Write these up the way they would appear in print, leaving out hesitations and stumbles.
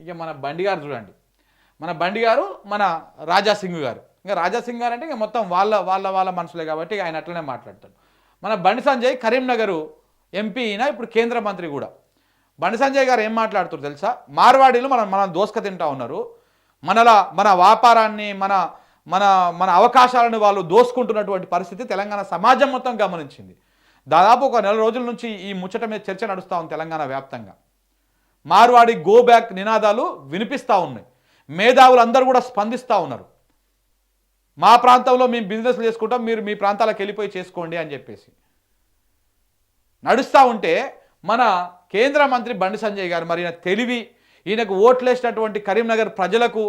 ఇక మన బండి గారు చూడండి, మన బండి గారు, మన రాజాసింగ్ గారు. ఇంకా రాజాసింగ్ గారు అంటే ఇక మొత్తం వాళ్ళ మనుషులే కాబట్టి ఆయన అట్లనే మాట్లాడతాడు. మన బండి సంజయ్ కరీంనగర్ ఎంపీ అయినా ఇప్పుడు కేంద్ర మంత్రి కూడా. బండి సంజయ్ గారు ఏం మాట్లాడుతారు తెలుసా? మార్వాడీలు మనం దోసుక తింటా ఉన్నారు, మన వ్యాపారాన్ని మన మన మన అవకాశాలను వాళ్ళు దోసుకుంటున్నటువంటి పరిస్థితి తెలంగాణ సమాజం మొత్తం గమనించింది. దాదాపు ఒక నెల రోజుల నుంచి ఈ ముచ్చట మీద చర్చ నడుస్తూ ఉంది తెలంగాణ వ్యాప్తంగా. మార్వాడి గో బ్యాక్ నినాదాలు వినిపిస్తూ ఉన్నాయి. మేధావులు అందరూ కూడా స్పందిస్తూ ఉన్నారు. మా ప్రాంతంలో మేము బిజినెస్లు చేసుకుంటాం, మీరు మీ ప్రాంతాలకు వెళ్ళిపోయి చేసుకోండి అని చెప్పేసి నడుస్తూ ఉంటే మన కేంద్ర మంత్రి బండి సంజయ్ గారు మరి తెలివి, ఈయనకు ఓట్లేసినటువంటి కరీంనగర్ ప్రజలకు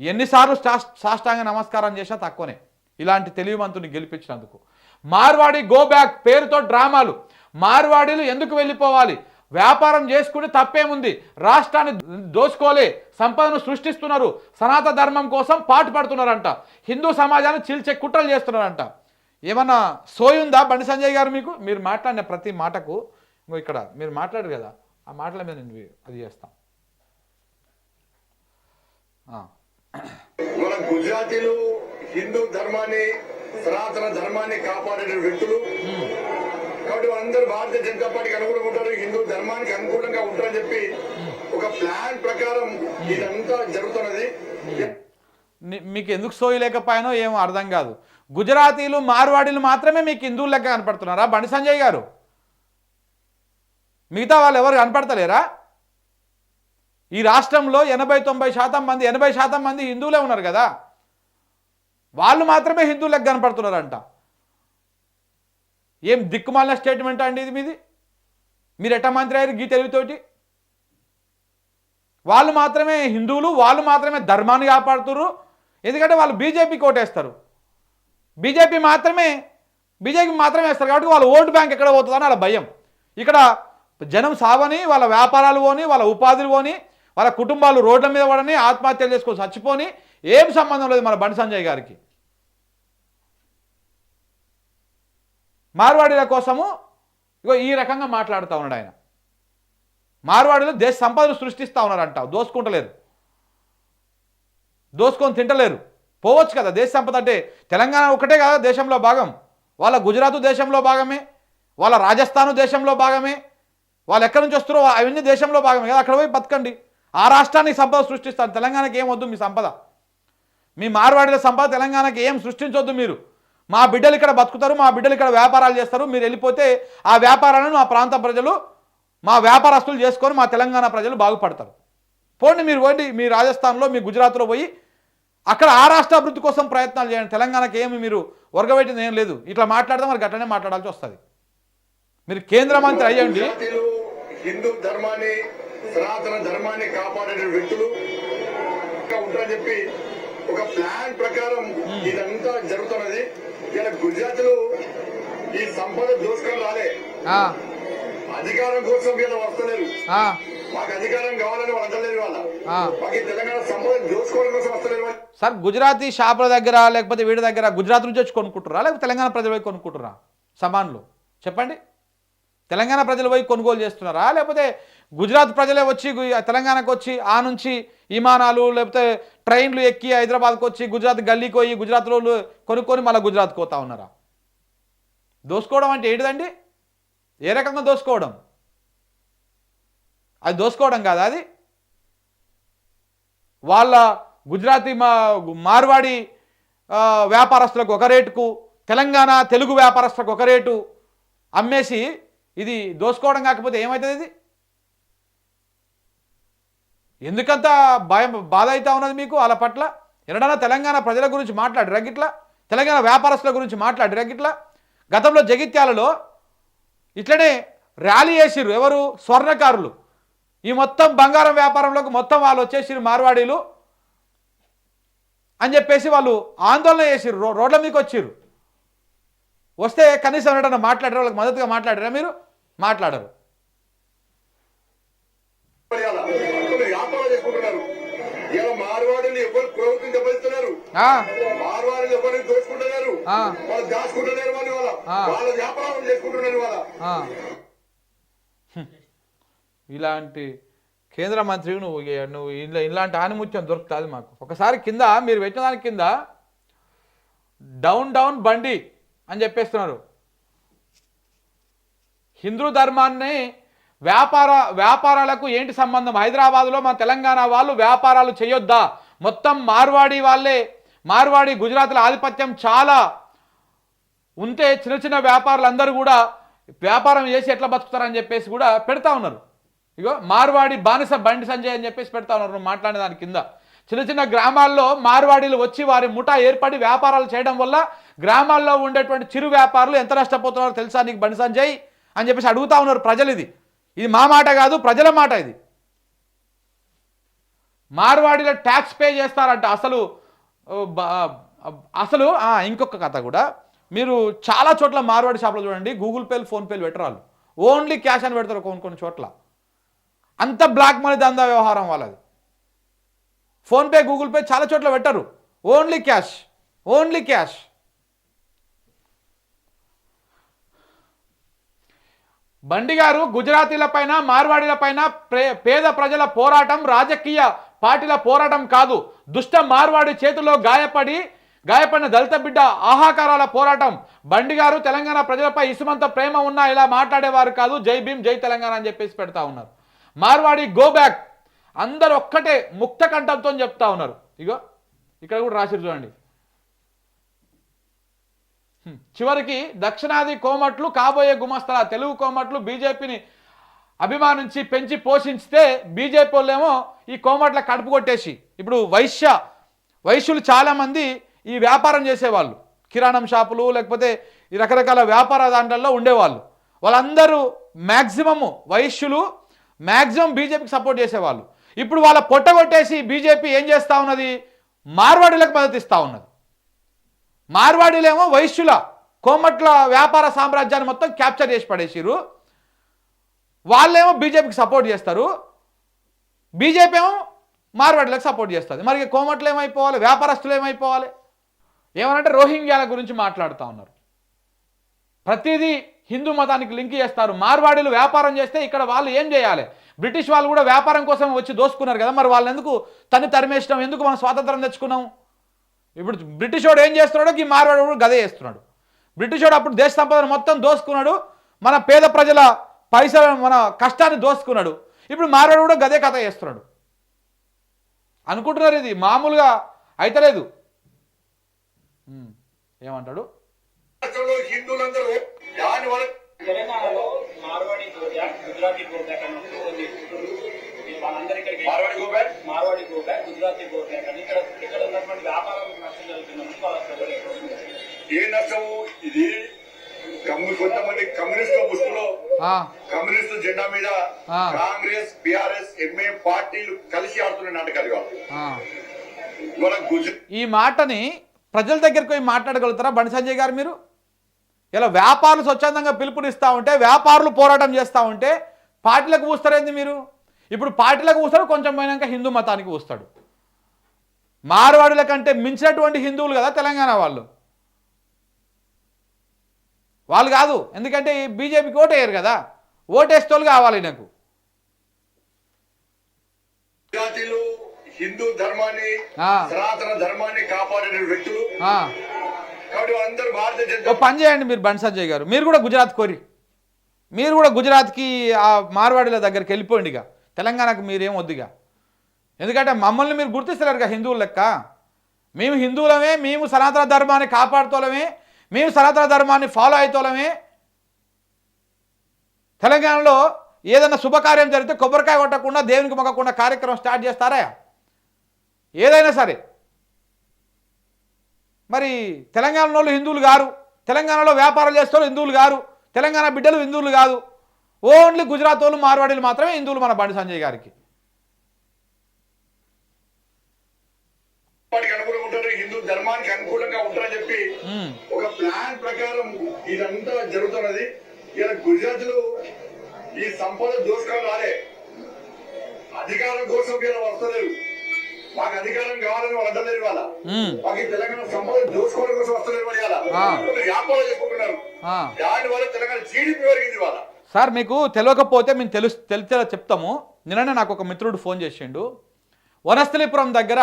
ఎన్నిసార్లు సాష్టాంగ నమస్కారం చేసినా తక్కువనే ఇలాంటి తెలివిమంతుని గెలిపించినందుకు. మార్వాడి గో బ్యాక్ పేరుతో డ్రామాలు. మార్వాడీలు ఎందుకు వెళ్ళిపోవాలి? వ్యాపారం చేసుకుంటే తప్పేముంది? రాష్ట్రాన్ని దోసుకోలే, సంపదను సృష్టిస్తున్నారు, సనాతన ధర్మం కోసం పాటు పడుతున్నారంట, హిందూ సమాజాన్ని చీల్చే కుట్రలు చేస్తున్నారంట. ఏమన్నా సోయుందా బండి సంజయ్ గారు మీకు? మీరు మాట్లాడిన ప్రతి మాటకు ఇక్కడ మీరు మాట్లాడరు కదా, ఆ మాటల మీద నేను అది చేస్తాం. మన గుజరాతీలు హిందూ ధర్మాన్ని, సనాతన ధర్మాన్ని కాపాడే వ్యక్తులు కాబట్టి వాళ్ళందరూ భారతీయ జనతా పార్టీకి అనుకూలంగా ఉంటారు, హిందూ ధర్మానికి అనుకూలంగా ఉంటారని చెప్పి ఒక ప్లాన్ ప్రకారం ఇదంతా జరుగుతున్నది. మీకు ఎందుకు సోయలేకపోయానో ఏమో అర్థం కాదు. గుజరాతీలు మార్వాడీలు మాత్రమే మీకు హిందువులు లెక్క కనపడుతున్నారా బండి సంజయ్ గారు? మిగతా వాళ్ళు ఎవరు కనపడతలేరా? ఈ రాష్ట్రంలో 80-90% మంది హిందువులే ఉన్నారు కదా, వాళ్ళు మాత్రమే హిందువులు లెక్క కనపడుతున్నారంట. ఏం దిక్కుమాలిన స్టేట్మెంట్ అండి ఇది మీది? మీరు ఎట్ట మంత్రి అయ్యారు గీ తెలివితోటి? వాళ్ళు మాత్రమే హిందువులు, వాళ్ళు మాత్రమే ధర్మాన్ని కాపాడుతున్నారు. ఎందుకంటే వాళ్ళు బీజేపీకి ఓటేస్తారు, బీజేపీ మాత్రమే వేస్తారు కాబట్టి వాళ్ళ ఓటు బ్యాంక్ ఎక్కడ పోతుందని వాళ్ళ భయం. ఇక్కడ జనం సావని, వాళ్ళ వ్యాపారాలు పోని, వాళ్ళ ఉపాధులు పోని, వాళ్ళ కుటుంబాలు రోడ్ల మీద పడని, ఆత్మహత్యలు చేసుకొని చచ్చిపోని ఏం సంబంధం లేదు మన బండి సంజయ్ గారికి. మార్వాడీల కోసము ఇగో ఈ రకంగా మాట్లాడుతూ ఉన్నాడు ఆయన. మార్వాడీలు దేశ సంపదను సృష్టిస్తూ ఉన్నారంట, దోసుకుంటలేరు, దోసుకొని తింటలేరు. పోవచ్చు కదా దేశ సంపద అంటే. తెలంగాణ ఒకటే కదా దేశంలో భాగం, వాళ్ళ గుజరాత్ దేశంలో భాగమే, వాళ్ళ రాజస్థాన్ దేశంలో భాగమే, వాళ్ళు ఎక్కడి నుంచి వస్తారో అవన్నీ దేశంలో భాగమే కదా. అక్కడ పోయి బతకండి, ఆ రాష్ట్రానికి సంపద సృష్టిస్తారు. తెలంగాణకి ఏం వద్దు మీ సంపద, మీ మార్వాడీల సంపద తెలంగాణకి ఏం సృష్టించొద్దు మీరు. మా బిడ్డలు ఇక్కడ బతుకుతారు, మా బిడ్డలు ఇక్కడ వ్యాపారాలు చేస్తారు, మీరు వెళ్ళిపోతే ఆ వ్యాపారాలను మా ప్రాంత ప్రజలు, మా వ్యాపారస్తులు చేసుకొని మా తెలంగాణ ప్రజలు బాగుపడతారు. పోండి మీరు, పోండి మీ రాజస్థాన్లో, మీ గుజరాత్లో పోయి అక్కడ ఆ రాష్ట్ర అభివృద్ధి కోసం ప్రయత్నాలు చేయండి. తెలంగాణకి ఏమి మీరు వర్గపెట్టింది ఏం లేదు. ఇట్లా మాట్లాడితే మరి గట్లనే మాట్లాడాల్సి వస్తుంది. మీరు కేంద్ర మంత్రి అయ్యండి. హిందూ ధర్మాన్ని, సనాతన ధర్మాన్ని కాపాడే వ్యక్తులు ఉంటారని చెప్పి ఒక ప్లాన్ ప్రకారం ఇదంతా జరుగుతున్నది. ఇలా గుజరాత్లో ఈ సంపద దోసుకొని రాలే, అధికారం కోసం వీళ్ళు వస్తలేరు, మాకు అధికారం కావాలని వస్తలేరు, వాళ్ళ మాకు తెలంగాణ సంపద దోసుకోవడం కోసం వస్తలేరు. సార్ గుజరాతీ షాపుల దగ్గర లేకపోతే వీడి దగ్గర గుజరాత్ నుంచి వచ్చి కొనుక్కుంటారా లేకపోతే తెలంగాణ ప్రజలు పోయి కొనుక్కుంటారా? సమాన్లు చెప్పండి. తెలంగాణ ప్రజలు పోయి కొనుగోలు చేస్తున్నారా లేకపోతే గుజరాత్ ప్రజలే వచ్చి తెలంగాణకు వచ్చి ఆ నుంచి విమానాలు లేకపోతే ట్రైన్లు ఎక్కి హైదరాబాద్కి వచ్చి గుజరాత్ గల్లీకి పోయి గుజరాత్లో కొనుక్కొని మళ్ళీ గుజరాత్కి పోతా ఉన్నారా? దోసుకోవడం అంటే ఏంటిదండి? ఏ రకంగా దోసుకోవడం? అది దోసుకోవడం కాదా అది? వాళ్ళ గుజరాతీ మార్వాడి వ్యాపారస్తులకు ఒక రేటుకు, తెలంగాణ తెలుగు వ్యాపారస్తులకు ఒక రేటు అమ్మేసి ఇది దోసుకోవడం కాకపోతే ఏమవుతుంది? ఇది ఎందుకంత భయం బాధ అవుతా ఉన్నది మీకు వాళ్ళ పట్ల? ఎన్నడన్నా తెలంగాణ ప్రజల గురించి మాట్లాడి రగిట్లా, తెలంగాణ వ్యాపారస్తుల గురించి మాట్లాడి రగిట్లా? గతంలో జగిత్యాలలో ఇట్లనే ర్యాలీ చేసిర్రు ఎవరు? స్వర్ణకారులు. ఈ మొత్తం బంగారం వ్యాపారంలోకి మొత్తం వాళ్ళు వచ్చేసిర్రు మార్వాడీలు అని చెప్పేసి వాళ్ళు ఆందోళన చేసిర్రు, రోడ్ల మీదకి వచ్చిర్రు. వస్తే కనీసం ఎవరైనా మాట్లాడారు, వాళ్ళకి మద్దతుగా మాట్లాడారా? మీరు మాట్లాడరు. మార్వాడీలు ఎవరు ప్రభుత్వం దెబ్బతిస్తున్నారు, మార్వాడీలు ఎవరిని దోచుకుంటున్నారు, వాళ్ళు దాచుకుంటున్నారు, వాళ్ళ వ్యాపారం చేసుకుంటున్నారు. ఇలాంటి కేంద్ర మంత్రి నువ్వు ఇలాంటి ఆనిముత్యం దొరుకుతుంది మాకు. ఒకసారి కింద మీరు పెట్టిన దాని కింద డౌన్ డౌన్ బండి అని చెప్పేస్తున్నారు. హిందూ ధర్మాన్ని వ్యాపారాలకు ఏంటి సంబంధం? హైదరాబాద్లో మన తెలంగాణ వాళ్ళు వ్యాపారాలు చేయొద్దా? మొత్తం మార్వాడి గుజరాత్ల ఆధిపత్యం చాలా ఉంటే చిన్న చిన్న వ్యాపారులందరూ కూడా వ్యాపారం చేసి ఎట్లా బతుకుతారని చెప్పేసి కూడా పెడతా ఉన్నారు. ఇగో మార్వాడి బానిస బండి సంజయ్ అని చెప్పేసి పెడతా ఉన్నారు. నువ్వు మాట్లాడిన దాని కింద చిన్న చిన్న గ్రామాల్లో మార్వాడీలు వచ్చి వారి ముఠా ఏర్పడి వ్యాపారాలు చేయడం వల్ల గ్రామాల్లో ఉండేటువంటి చిరు వ్యాపారులు ఎంత నష్టపోతున్నారో తెలుసా నీకు బండి సంజయ్ అని చెప్పేసి అడుగుతా ఉన్నారు ప్రజలు. ఇది మా మాట కాదు, ప్రజల మాట. ఇది మార్వాడీలో ట్యాక్స్ పే చేస్తారంట. అసలు ఇంకొక కథ కూడా, మీరు చాలా చోట్ల మార్వాడి షాప్లో చూడండి, గూగుల్ పేలు ఫోన్పేలు పెట్టరాలు, ఓన్లీ క్యాష్ అని పెడతారు కొన్ని చోట్ల. అంత బ్లాక్ మనీ దందా వ్యవహారం వాళ్ళది. ఫోన్పే గూగుల్ పే చాలా చోట్ల పెట్టరు, ఓన్లీ క్యాష్. బండి గారు గుజరాతీల పైన మార్వాడీల పైన పేద ప్రజల పోరాటం రాజకీయ పార్టీల పోరాటం కాదు. దుష్ట మార్వాడి చేతిలో గాయపడిన దళిత బిడ్డ ఆహాకారాల పోరాటం. బండి గారు తెలంగాణ ప్రజలపై ఇసుమంత ప్రేమ ఉన్నా ఇలా మాట్లాడేవారు కాదు. జై భీమ్ జై తెలంగాణ అని చెప్పేసి పెడతా ఉన్నారు. మార్వాడి గో బ్యాక్ అందరు ఒక్కటే ముక్త కంఠంతో చెప్తా ఉన్నారు. ఇగో ఇక్కడ కూడా రాసిరు చూడండి. చివరికి దక్షిణాది కోమట్లు కాబోయే గుమస్తల తెలుగు కోమట్లు బీజేపీని అభిమానించి పెంచి పోషించితే బీజేపీ వాళ్ళేమో ఈ కోమట్ల కడుపు కొట్టేసి, ఇప్పుడు వైశ్యులు చాలామంది ఈ వ్యాపారం చేసేవాళ్ళు, కిరాణం షాపులు లేకపోతే ఈ రకరకాల వ్యాపార దాంట్లలో ఉండేవాళ్ళు. వాళ్ళందరూ వైశ్యులు మ్యాక్సిమం బీజేపీకి సపోర్ట్ చేసేవాళ్ళు. ఇప్పుడు వాళ్ళ పొట్టగొట్టేసి బీజేపీ ఏం చేస్తూ ఉన్నది? మార్వాడీలకు మద్దతు ఇస్తూ ఉన్నది. మార్వాడీలేమో వైశ్యుల కోమట్ల వ్యాపార సామ్రాజ్యాన్ని మొత్తం క్యాప్చర్ చేసి పడేసిరు. వాళ్ళేమో బీజేపీకి సపోర్ట్ చేస్తారు, బీజేపీ ఏమో మార్వాడీలకు సపోర్ట్ చేస్తుంది. మరి కోమట్లు ఏమైపోవాలి? వ్యాపారస్తులు ఏమైపోవాలి? ఏమనంటే రోహింగ్యాల గురించి మాట్లాడుతూ ఉన్నారు. ప్రతిదీ హిందూ మతానికి లింక్ చేస్తారు. మార్వాడీలు వ్యాపారం చేస్తే ఇక్కడ వాళ్ళు ఏం చేయాలి? బ్రిటిష్ వాళ్ళు కూడా వ్యాపారం కోసం వచ్చి దోసుకున్నారు కదా, మరి వాళ్ళు ఎందుకు తరిమేసినాం? ఎందుకు మనం స్వాతంత్రం తెచ్చుకున్నాం? ఇప్పుడు బ్రిటిష్ వాడు ఏం చేస్తున్నాడో ఈ మార్వాడు గదే చేస్తున్నాడు. బ్రిటిష్ వాడు అప్పుడు దేశ సంపదను మొత్తం దోసుకున్నాడు, మన పేద ప్రజల పైసలు మన కష్టాన్ని దోసుకున్నాడు. ఇప్పుడు మార్వాడు కూడా గదే కథ చేస్తున్నాడు అనుకుంటున్నారు. ఇది మామూలుగా అయితలేదు. ఏమంటాడు? తెలంగాణలో మార్వాడి గుజరాతీ గుజరాతీ ఇక్కడ ఉన్నటువంటి వ్యాపారాలకు నష్టం జరుగుతున్నప్పుడు ఏ నష్టము? ఇది కొంతమంది కమ్యూనిస్టు ముసుగులో కమ్యూనిస్టు జెండా మీద కాంగ్రెస్ బిఆర్ఎస్ ఎంఏ పార్టీలు కలిసి ఆడుతున్న నాటకాలు. ఈ మాటని ప్రజల దగ్గరికి పోయి మాట్లాడగలుగుతారా బండి సంజయ్ గారు? మీరు ఇలా వ్యాపారులు స్వచ్ఛందంగా పిలుపునిస్తూ ఉంటే, వ్యాపారులు పోరాటం చేస్తూ ఉంటే పార్టీలకు పూస్తారేంది మీరు? ఇప్పుడు పార్టీలకు పూస్తాడు, కొంచెం పోయినాక హిందూ మతానికి పూస్తాడు. మార్వాడుల కంటే మించినటువంటి హిందువులు కదా తెలంగాణ వాళ్ళు కాదు. ఎందుకంటే బీజేపీకి ఓటేయరు కదా, ఓటేస్తోళ్ళు కావాలి నాకు. గుజరాతీలు హిందూ ధర్మాన్ని సనాతన ధర్మాన్ని కాపాడే వ్యక్తులు. పని చేయండి మీరు బండి సంజయ్ గారు, మీరు కూడా గుజరాత్ కోరి, మీరు కూడా గుజరాత్కి ఆ మార్వాడీల దగ్గరికి వెళ్ళిపోండి. ఇక తెలంగాణకు మీరేం వద్దుగా. ఎందుకంటే మమ్మల్ని మీరు గుర్తిస్తలేరుగా హిందువుల లెక్క. మేము హిందువులమే, మేము సనాతన ధర్మాన్ని కాపాడుతోలమే, మేము సనాతన ధర్మాన్ని ఫాలో అవుతోలమే. తెలంగాణలో ఏదైనా శుభకార్యం జరిగితే కొబ్బరికాయ కొట్టకుండా దేవునికి మొక్కకుండా కార్యక్రమం స్టార్ట్ చేస్తారా? ఏదైనా సరే. మరి తెలంగాణలో హిందువులు గారు, తెలంగాణలో వ్యాపారాలు చేస్తారు హిందువులు గారు, తెలంగాణ బిడ్డలు హిందువులు కాదు. ఓన్లీ గుజరాత్ వాళ్ళు మార్వాడీలు మాత్రమే హిందువులు మన బండి సంజయ్ గారికి. హిందూ ధర్మానికి అనుకూలంగా ఉంటారని చెప్పి ఒక ప్లాన్ ప్రకారం ఇదంతా జరుగుతున్నది. ఇలా గుజరాత్లో ఈ సంపద దోషకాలు రాలే, అధికారం కోసం వీళ్ళు వస్తలేరు. మాకు అధికారం కావాలని వాళ్ళు అంటలేరు. వాళ్ళ మాకు తెలంగాణ సంపద దోసుకోవడం కోసం వస్తలేరు. వ్యాపారం చేసుకుంటున్నారు. దాని వల్ల తెలంగాణ జీడిపి పెరిగింది. వాళ్ళ సార్ మీకు తెలియకపోతే మేము తెలిసేలా చెప్తాము. నిన్ననే నాకు ఒక మిత్రుడు ఫోన్ చేసిండు, వనస్థలిపురం దగ్గర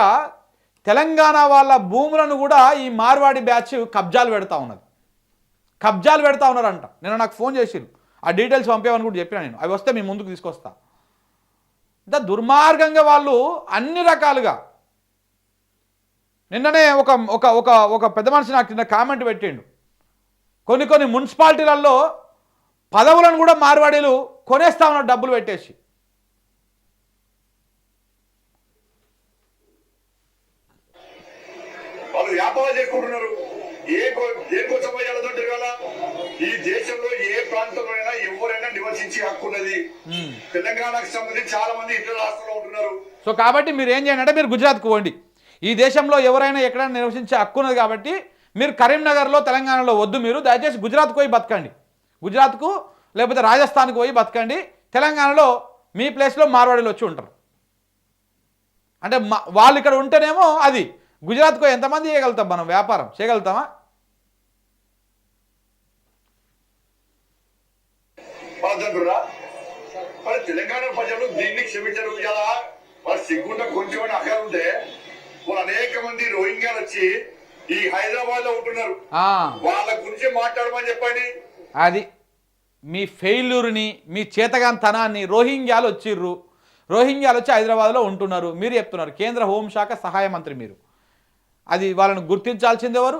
తెలంగాణ వాళ్ళ భూములను కూడా ఈ మార్వాడి బ్యాచ్ కబ్జాలు పెడతా ఉన్నారంట. నిన్న నాకు ఫోన్ చేసిండు, ఆ డీటెయిల్స్ పంపేవని కూడా చెప్పినా నేను. అవి వస్తే మీ ముందుకు తీసుకొస్తా. ఇంత దుర్మార్గంగా వాళ్ళు అన్ని రకాలుగా. నిన్ననే ఒక ఒక ఒక ఒక పెద్ద మనిషి నాకు నిన్న కామెంట్ పెట్టిండు, కొన్ని మున్సిపాలిటీలలో పదవులను కూడా మార్వాడీలు కొనేస్తా ఉన్నారు డబ్బులు పెట్టేసి. వాళ్ళు వ్యాపారం చేసుకుంటున్నారు. దేనికోసం పోయాలంటే కదా, ఈ దేశంలో ఏ ప్రాంతంలోనైనా ఎవరైనా నివసించే హక్కు ఉన్నది. తెలంగాణకు సంబంధించి చాలా మంది ఇతర రాష్ట్రంలో ఉంటున్నారు. సో కాబట్టి మీరు ఏం చేయండి అంటే, మీరు గుజరాత్కు పోండి. ఈ దేశంలో ఎవరైనా ఎక్కడైనా నివసించే హక్కు ఉన్నది కాబట్టి మీరు కరీంనగర్లో తెలంగాణలో వద్దు, మీరు దయచేసి గుజరాత్కు పోయి బతకండి. గుజరాత్కు లేకపోతే రాజస్థాన్కు పోయి బతకండి. తెలంగాణలో మీ ప్లేస్లో మార్వాడీలు వచ్చి ఉంటారు. అంటే వాళ్ళు ఇక్కడ ఉంటేనేమో అది గుజరాత్కు ఎంతమంది చేయగలుగుతాం, మనం వ్యాపారం చేయగలుగుతామా? మరి తెలంగాణ ప్రజలు దీన్ని క్షమించరు కదా. వాళ్ళు సిగ్గుంట కొంచెం అక్కడ ఉంటే వాళ్ళు అనేక మంది రోహింగ్యాలు వచ్చి ఈ హైదరాబాద్ లో ఉంటున్నారు. వాళ్ళ గురించి మాట్లాడమని చెప్పండి. అది మీ ఫెయిల్యూర్ని, మీ చేతగాంతనాన్ని. రోహింగ్యాలు వచ్చిర్రు, రోహింగ్యాలు వచ్చి హైదరాబాద్లో ఉంటున్నారు, మీరు చెప్తున్నారు. కేంద్ర హోంశాఖ సహాయ మంత్రి మీరు. అది వాళ్ళని గుర్తించాల్సింది ఎవరు?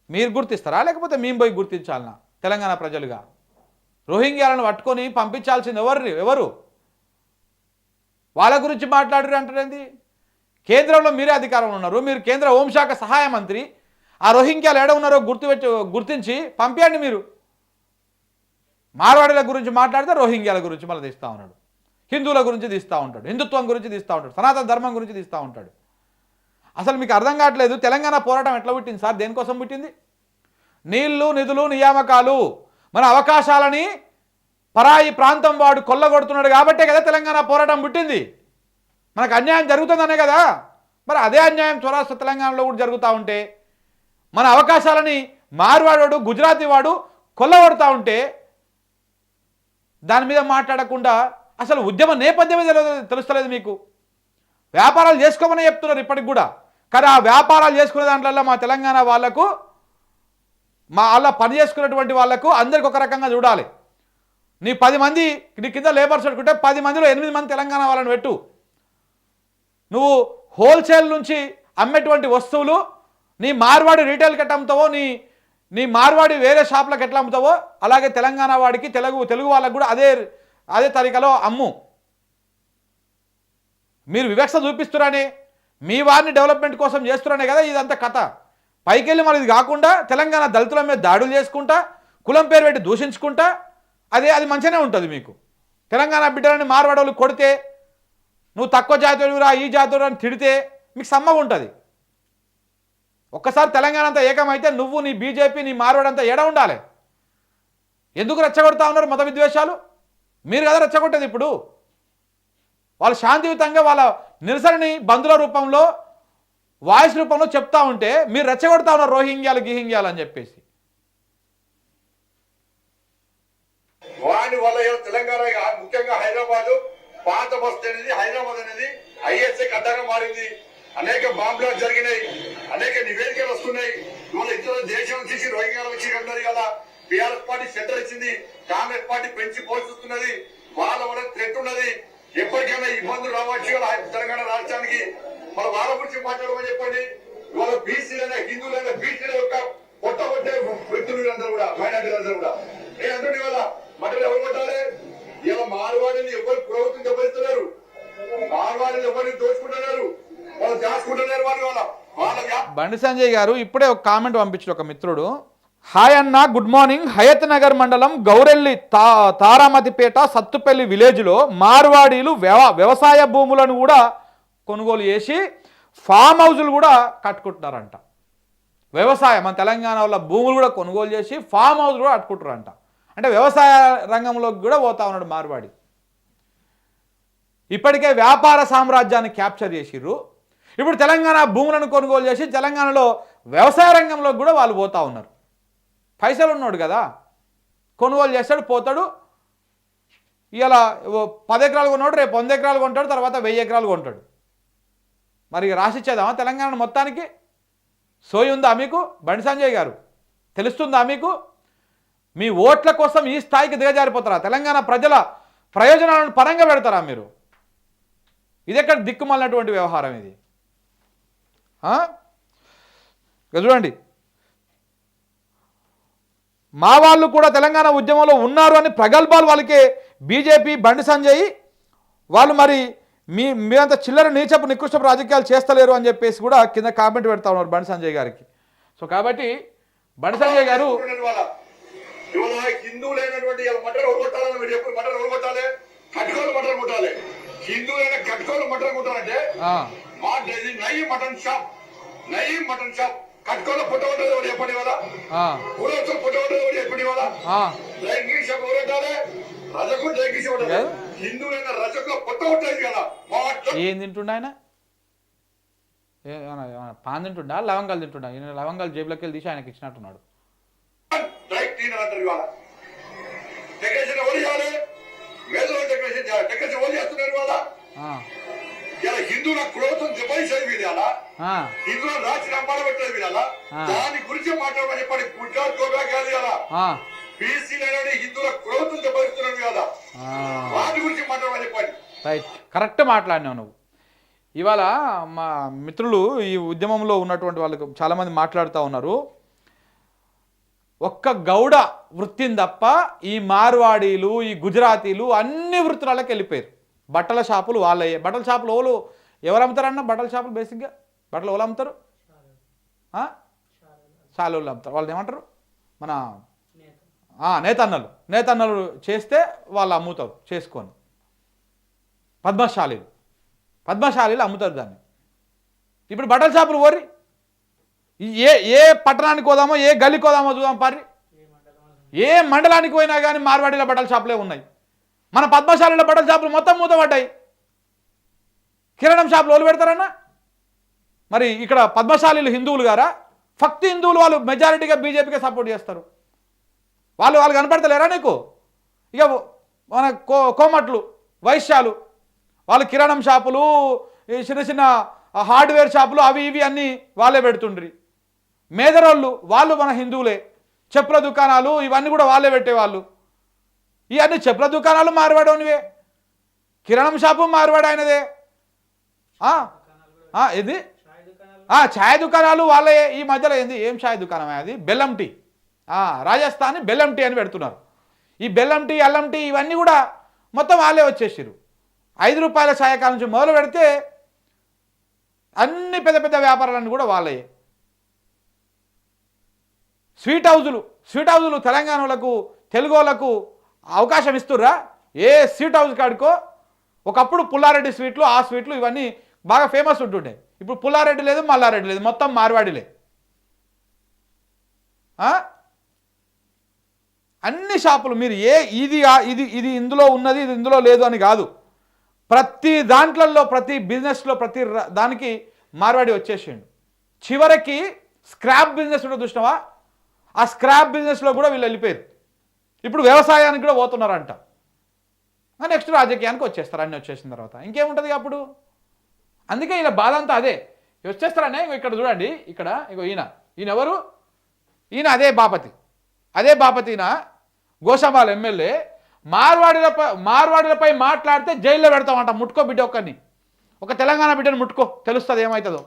మీరు గుర్తిస్తారా లేకపోతే మేము పోయి గుర్తించాలనా? తెలంగాణ ప్రజలుగా రోహింగ్యాలను పట్టుకొని పంపించాల్సింది ఎవరు? వాళ్ళ గురించి మాట్లాడారు అంటారేంది? కేంద్రంలో మీరే అధికారంలో ఉన్నారు, మీరు కేంద్ర హోంశాఖ సహాయ మంత్రి. ఆ రోహింగ్యాలు ఏడ ఉన్నారో గుర్తించి పంపించండి. మీరు మార్వాడీల గురించి మాట్లాడితే రోహింగ్యాల గురించి మళ్ళీ తీస్తూ ఉన్నాడు, హిందువుల గురించి తీస్తూ ఉంటాడు, హిందుత్వం గురించి తీస్తూ ఉంటాడు, సనాతన ధర్మం గురించి తీస్తూ ఉంటాడు. అసలు మీకు అర్థం కావట్లేదు తెలంగాణ పోరాటం ఎట్లా పుట్టింది సార్, దేనికోసం పుట్టింది? నీళ్లు, నిధులు, నియామకాలు, మన అవకాశాలని పరాయి ప్రాంతం వాడు కొల్లగొడుతున్నాడు కాబట్టే కదా తెలంగాణ పోరాటం పుట్టింది. మనకు అన్యాయం జరుగుతుందనే కదా. మరి అదే అన్యాయం స్వరాష్ట్ర తెలంగాణలో కూడా జరుగుతూ ఉంటే, మన అవకాశాలని మార్వాడు, గుజరాతీ వాడు కొల్లగొడుతూ ఉంటే దాని మీద మాట్లాడకుండా అసలు ఉద్యమ నేపథ్యమే తెలుస్తలేదు మీకు. వ్యాపారాలు చేసుకోమని చెప్తున్నారు ఇప్పటికి కూడా. కానీ ఆ వ్యాపారాలు చేసుకునే దాంట్లో మా తెలంగాణ వాళ్లకు, మా అలా పని చేసుకున్నటువంటి వాళ్లకు అందరికి ఒక రకంగా చూడాలి. నీ 10 మంది నీ కింద లేబర్స్ పెట్టుకుంటే 10 మందిలో 8 మంది తెలంగాణ వాళ్ళని పెట్టు. నువ్వు హోల్సేల్ నుంచి అమ్మేటువంటి వస్తువులు నీ మార్వాడి రీటైల్కి ఎట్లా అమ్ముతావో, నీ మార్వాడి వేరే షాప్లకు ఎట్లా అమ్ముతావో అలాగే తెలంగాణ వాడికి తెలుగు వాళ్ళకు కూడా అదే తరీకాలో అమ్ము. మీరు వివక్ష చూపిస్తున్నారని, మీ వారిని డెవలప్మెంట్ కోసం చేస్తున్నారనే కదా ఇదంతా కథ. పైకి వెళ్ళి మరి ఇది కాకుండా తెలంగాణ దళితుల మీద దాడులు చేసుకుంటా, కులం పేరు పెట్టి దూషించుకుంటా, అది మంచిగానే ఉంటుంది మీకు. తెలంగాణ బిడ్డలని మార్వాడోళ్ళు కొడితే, నువ్వు తక్కువ జాతీయురా ఈ జాతీయుడు అని తిడితే మీకు సమ్మగా ఉంటుంది. ఒక్కసారి తెలంగాణ అంతా ఏకమైతే నువ్వు, నీ బీజేపీ, నీ మార్వాడంతా ఏడ ఉండాలి? ఎందుకు రెచ్చగొడతా ఉన్నారు మత విద్వేషాలు? మీరు కదా రెచ్చగొట్టేది. ఇప్పుడు వాళ్ళు శాంతియుతంగా వాళ్ళ నిరసనని బంధుల రూపంలో, వాయిస్ రూపంలో చెప్తా ఉంటే మీరు రెచ్చగొడతా ఉన్నారు రోహింగ్యాలు గిహింగ్యాలు అని చెప్పేసి. వాని వల్ల తెలంగాణ ముఖ్యంగా హైదరాబాద్ పాత బస్తీ అనేది, హైదరాబాద్ అనేది ఐఎస్ఐ అడ్డాగా మారింది. అనేక బాంబ్లాలు జరిగినాయి, అనేక నివేదికలు వస్తున్నాయి. ఇవాళ ఇతర దేశం నుంచి రోహింగ్యాలు వచ్చి అన్నారు కదా. బీఆర్ఎస్ పార్టీ సెంటర్ ఇచ్చింది, కాంగ్రెస్ పార్టీ పెంచి పోషిస్తున్నది. వాళ్ళ వల్ల థ్రెట్ ఉన్నది. ఎప్పటికైనా ఇబ్బందులు రావచ్చు తెలంగాణ రాష్ట్రానికి. మన వాళ్ళ గురించి మాట్లాడమని చెప్పండి. ఇవాళ బీసీలైనా హిందువులైనా బీసీల యొక్క కొట్టగొట్టే వ్యక్తులు అందరూ కూడా, మైనార్టీలు అందరూ కూడా అందరూ ఇవాళ మటలు ఎవరు కొట్టాలి? ఇలా మార్వాడిని ఎవరు ప్రభుత్వం దెబ్బతిస్తున్నారు, మార్వాడిని ఎవరిని దోచుకుంటున్నారు, వాళ్ళు దాచుకుంటున్నారు. వాళ్ళ బండి సంజయ్ గారు ఇప్పుడే ఒక కామెంట్ పంపించారు ఒక మిత్రుడు. హాయ్ అన్న, గుడ్ మార్నింగ్. హయత్ నగర్ మండలం గౌరెల్లి తారామతిపేట సత్తుపల్లి విలేజ్లో మార్వాడీలు వ్యవసాయ భూములను కూడా కొనుగోలు చేసి ఫామ్ హౌజులు కూడా కట్టుకుంటున్నారంట. వ్యవసాయం మన తెలంగాణ వల్ల భూములు కూడా కొనుగోలు చేసి ఫామ్ హౌస్ కూడా కట్టుకుంటారంట. అంటే వ్యవసాయ రంగంలోకి కూడా పోతా ఉన్నాడు మార్వాడి. ఇప్పటికే వ్యాపార సామ్రాజ్యాన్ని క్యాప్చర్ చేసిర్రు. ఇప్పుడు తెలంగాణ భూములను కొనుగోలు చేసి తెలంగాణలో వ్యవసాయ రంగంలోకి కూడా వాళ్ళు పోతా ఉన్నారు. పైసలు ఉన్నాడు కదా, కొనుగోలు చేస్తాడు, పోతాడు, ఇలా 10 ఎకరాలు కొన్నాడు, రేపు 100 ఎకరాలు కొంటాడు, తర్వాత 1000 ఎకరాలు కొంటాడు. మరి రాసిచ్చేద్దామా తెలంగాణ మొత్తానికి? సోయి ఉందా మీకు బండి సంజయ్ గారు? తెలుస్తుందా మీకు? మీ ఓట్ల కోసం ఈ స్థాయికి దిగజారిపోతారా? తెలంగాణ ప్రజల ప్రయోజనాలను పరంగా పెడతారా మీరు? ఇది ఎక్కడ దిక్కుమాలినటువంటి వ్యవహారం ఇది? చూడండి, మా వాళ్ళు కూడా తెలంగాణ ఉద్యమంలో ఉన్నారు అని ప్రగల్భాలు వాళ్ళకే బీజేపీ బండి సంజయ్ వాళ్ళు మరి మీరంత చిల్లర నీచపు నికృష్టపు రాజకీయాలు చేస్తలేరు అని చెప్పేసి కూడా కింద కామెంట్ పెడతా ఉన్నారు బండి సంజయ్ గారికి. సో కాబట్టి బండి సంజయ్ గారు హిందువులైనటువంటి మటన్ కొట్టాలని మీరు చెప్పి మటన్ కొట్టాలి, కట్టుకోలు మటన్ కొట్టాలి. హిందువులైన కట్టుకోలు మటన్ కొట్టాలంటే మా Nayi mutton shop, Nayi mutton shop కట్టుకోలు పుట్ట ఉంటుంది చెప్పండి కదా, పూలతో పుట్ట ఉంటుంది చెప్పండి కదా. లైంగిక షాప్ కొట్టాలి, రజకు లైంగిక ఉంటుంది. హిందువులైన రజకు పుట్ట ఉంటుంది కదా. ఏం తింటుండ ఆయన? పాన్ తింటుండా, లవంగాలు తింటుండా? ఈయన లవంగాలు జేబులోకి వెళ్ళి తీసి ఆయనకి ఇచ్చినట్టున్నాడు. హిందువుల క్రోధం దెబ్బేసేది వినాలా, హిందువుల రాసి రంపాలు పెట్టేది వినాలా, దాని గురించి మాట్లాడమని చెప్పండి. గుజరాత్ గోవా కాదు కదా, బీసీలైన హిందువుల క్రోధం దెబ్బతిస్తున్నది కదా, వాటి గురించి మాట్లాడమని చెప్పండి. రైట్, కరెక్ట్ మాట్లాడినావు నువ్వు. ఇవాళ మా మిత్రులు ఈ ఉద్యమంలో ఉన్నటువంటి వాళ్ళకు చాలామంది మాట్లాడుతూ ఉన్నారు, ఒక్క గౌడ వృత్తిని తప్ప ఈ మార్వాడీలు, ఈ గుజరాతీలు అన్ని వృత్తులకు వెళ్ళిపోయారు. బట్టల షాపులు వాళ్ళయ్యే. బట్టల షాపులు ఎవరు అమ్ముతారన్న? బట్టల షాపులు బేసిక్గా బట్టలు ఎవరు అమ్ముతారు? శాలువులు అమ్ముతారు. వాళ్ళని ఏమంటారు? మన నేతన్నలు చేస్తే వాళ్ళు అమ్ముతారు చేసుకొని. పద్మశాలీలు అమ్ముతారు దాన్ని. ఇప్పుడు బట్టల షాపులు ఓరి ఏ పట్టణానికి పోదామో, ఏ గల్లీకి పోదామో చూద్దాం పారి. ఏ మండలానికి పోయినా కానీ మార్వాడీల బట్టల షాపులే ఉన్నాయి. మన పద్మశాలీల బట్టల షాపులు మొత్తం మూతపడ్డాయి. కిరాణం షాపులు వాళ్ళు పెడతారన్నా? మరి ఇక్కడ పద్మశాలీలు హిందువులు గారా? ఫక్త్ హిందువులు వాళ్ళు మెజారిటీగా బీజేపీకే సపోర్ట్ చేస్తారు. వాళ్ళు కనపడతలేరా నీకు? ఇక మన కోమట్లు, వైశ్యాలు వాళ్ళు కిరాణం షాపులు, చిన్న హార్డ్వేర్ షాపులు అవి ఇవి అన్నీ వాళ్ళే పెడుతుండ్రి. మేదరోళ్ళు వాళ్ళు మన హిందువులే. చెప్పుల దుకాణాలు ఇవన్నీ కూడా వాళ్ళే పెట్టేవాళ్ళు. ఇవన్నీ చెప్పుల దుకాణాలు మార్వాడనివే, కిరాణం షాపు మార్వాడు అయినదే. ఇది ఛాయ్ దుకాణాలు వాళ్ళే. ఈ మధ్యలో ఏంది, ఏం ఛాయ్ దుకాణమే అది? బెల్లం టీ. రాజస్థాన్ బెల్లం టీ అని పెడుతున్నారు. ఈ బెల్లం టీ, అల్లం టీ ఇవన్నీ కూడా మొత్తం వాళ్ళే వచ్చేసారు. 5 రూపాయల ఛాయ కాడ నుంచి మొదలు పెడితే అన్ని పెద్ద పెద్ద వ్యాపారాలన్నీ కూడా వాళ్ళే. స్వీట్ హౌజులు తెలంగాణ వాళ్ళకు, తెలుగు వాళ్ళకు అవకాశం ఇస్తుర్రా? ఏ స్వీట్ హౌస్ కాడుకో ఒకప్పుడు పుల్లారెడ్డి స్వీట్లు, ఆ స్వీట్లు ఇవన్నీ బాగా ఫేమస్ ఉంటుండే. ఇప్పుడు పుల్లారెడ్డి లేదు, మల్లారెడ్డి లేదు, మొత్తం మార్వాడిలే. అన్ని షాపులు మీరు ఇది ఇందులో ఉన్నది, ఇది ఇందులో లేదు అని కాదు. ప్రతి దాంట్లలో, ప్రతి బిజినెస్లో, ప్రతి దానికి మార్వాడి వచ్చేసిండు. చివరికి స్క్రాప్ బిజినెస్ కూడా చూసినావా? ఆ స్క్రాప్ బిజినెస్లో కూడా వీళ్ళు వెళ్ళిపోయారు. ఇప్పుడు వ్యవసాయానికి కూడా పోతున్నారంట. నెక్స్ట్ రాజకీయానికి వచ్చేస్తారు. అన్నీ వచ్చేసిన తర్వాత ఇంకేముంటుంది అప్పుడు? అందుకే ఈయన బాధ అంతా అదే. వచ్చేస్తారనే ఇక్కడ చూడండి, ఇక్కడ ఈయన ఎవరు? ఈయన అదే బాపతి ఈయన గోషామాల్ ఎమ్మెల్యే. మార్వాడీలపై మాట్లాడితే జైల్లో పెడతామంట. ముట్టుకో బిడ్డ ఒక్కరిని, ఒక తెలంగాణ బిడ్డను ముట్టుకో, తెలుస్తుంది ఏమవుతుందో.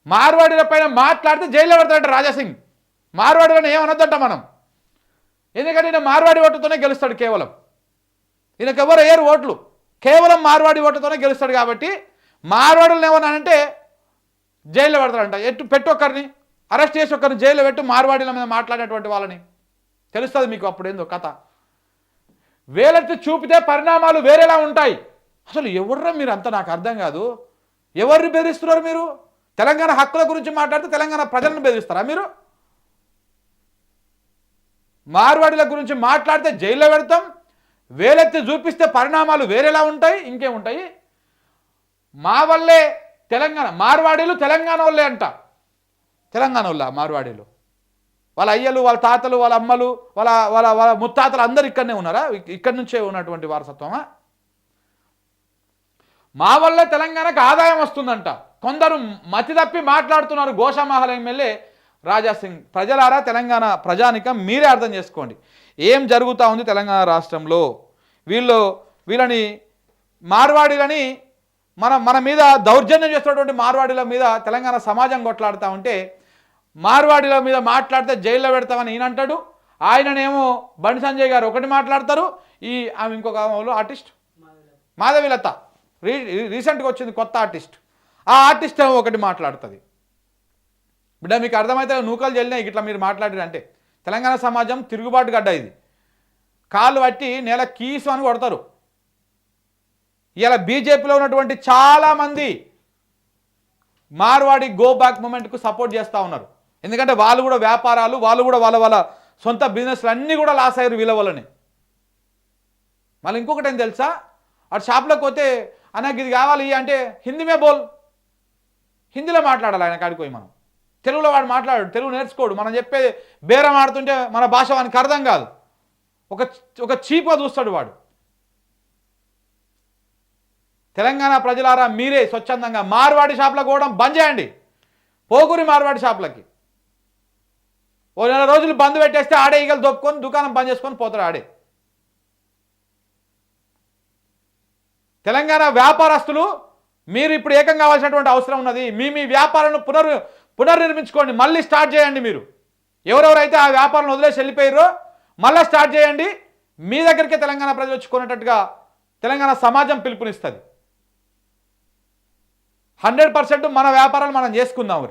మార్వాడీలపైన మాట్లాడితే జైల్లో పెడతాడంట రాజాసింగ్. మార్వాడీలను ఏమనొద్దంట మనం, ఎందుకంటే ఈయన మార్వాడి ఓటుతోనే గెలుస్తాడు. కేవలం ఈయనకు ఎవరు వేయరు ఓట్లు, కేవలం మార్వాడి ఓటుతోనే గెలుస్తాడు. కాబట్టి మార్వాడులను ఏమన్నానంటే జైల్లో పెడతాడంట. పెట్టొక్కరిని అరెస్ట్ చేసి ఒక్కరిని జైల్లో పెట్టి మార్వాడీల మీద మాట్లాడేటువంటి వాళ్ళని తెలుస్తుంది మీకు అప్పుడేందో కథ. వేలెత్తి చూపితే పరిణామాలు వేరేలా ఉంటాయి. అసలు ఎవర్రా మీరు అంతా? నాకు అర్థం కాదు. ఎవరిని బెదిరిస్తున్నారు మీరు? తెలంగాణ హక్కుల గురించి మాట్లాడితే తెలంగాణ ప్రజలను బెదిరిస్తారా మీరు? మార్వాడీల గురించి మాట్లాడితే జైల్లో పెడతాం, వేలెత్తి చూపిస్తే పరిణామాలు వేరేలా ఉంటాయి. ఇంకేముంటాయి? మా వల్లే తెలంగాణ, మార్వాడీలు తెలంగాణ వాళ్ళే అంట. తెలంగాణ వాళ్ళ మార్వాడీలు వాళ్ళ అయ్యలు, వాళ్ళ తాతలు, వాళ్ళ అమ్మలు, వాళ్ళ వాళ్ళ వాళ్ళ ముత్తాతలు అందరు ఇక్కడనే ఉన్నారా? ఇక్కడి నుంచే ఉన్నటువంటి వారసత్వమా? మా వల్ల తెలంగాణకు ఆదాయం వస్తుందంట. కొందరు మతి తప్పి మాట్లాడుతున్నారు. గోషామహల్ ఎమ్మెల్యే రాజాసింగ్. ప్రజలారా, తెలంగాణ ప్రజానికం మీరే అర్థం చేసుకోండి ఏం జరుగుతూ ఉంది తెలంగాణ రాష్ట్రంలో. వీళ్ళని మార్వాడీలని మన మీద దౌర్జన్యం చేస్తున్నటువంటి మార్వాడీల మీద తెలంగాణ సమాజం కొట్లాడుతూ ఉంటే, మార్వాడీల మీద మాట్లాడితే జైల్లో పెడతామని ఈయన అంటాడు. ఆయననేమో బండి సంజయ్ గారు ఒకటి మాట్లాడతారు. ఆమె ఇంకొక ఆర్టిస్ట్ మాధవిలత రీసెంట్గా వచ్చింది కొత్త ఆర్టిస్ట్. ఆ ఆర్టిస్ట్ ఏమో ఒకటి మాట్లాడుతుంది. బిడ్డ మీకు అర్థమైతే నూకలు జల్లినాయి ఇట్లా మీరు మాట్లాడారంటే. తెలంగాణ సమాజం తిరుగుబాటు గడ్డ ఇది. కాళ్ళు పట్టి నేల కీసు అని కొడతారు. ఇలా బీజేపీలో ఉన్నటువంటి చాలామంది మార్వాడి గో బ్యాక్ మూమెంట్కు సపోర్ట్ చేస్తూ ఉన్నారు. ఎందుకంటే వాళ్ళు కూడా వ్యాపారాలు, వాళ్ళు కూడా వాళ్ళ సొంత బిజినెస్లు అన్నీ కూడా లాస్ అయ్యారు వీళ్ళ వల్లనే. మళ్ళీ ఇంకొకటి ఏం తెలుసా, అటు షాప్లోకి పోతే అన్నకి ఇది కావాలి అంటే హిందీమే బోల్, హిందీలో మాట్లాడాలి. ఆయన కాడికి పోయి మనం తెలుగులో వాడు మాట్లాడాడు, తెలుగు నేర్చుకోడు. మనం చెప్పే బేరం ఆడుతుంటే మన భాష వానికి అర్థం కాదు. ఒక చీప్గా చూస్తాడు వాడు. తెలంగాణ ప్రజలారా, మీరే స్వచ్ఛందంగా మార్వాడి షాపులకు పోవడం బంద్ చేయండి. పోకూరి మార్వాడి షాపులకి ఓ నెల రోజులు బంద్ పెట్టేస్తే ఆడే ఈగలు దొప్పుకొని దుకాణం బంద్ చేసుకొని పోతాడు ఆడే. తెలంగాణ వ్యాపారస్తులు మీరు ఇప్పుడు ఏకం కావాల్సినటువంటి అవసరం ఉన్నది. మీ వ్యాపారాలను పునర్నిర్మించుకోండి, మళ్ళీ స్టార్ట్ చేయండి. మీరు ఎవరెవరైతే ఆ వ్యాపారం వదిలేసి వెళ్ళిపోయారో మళ్ళీ స్టార్ట్ చేయండి. మీ దగ్గరికే తెలంగాణ ప్రజలు వచ్చి కొనేటట్టుగా తెలంగాణ సమాజం పిలుపునిస్తుంది. 100% మన వ్యాపారాలు మనం చేసుకుందాం.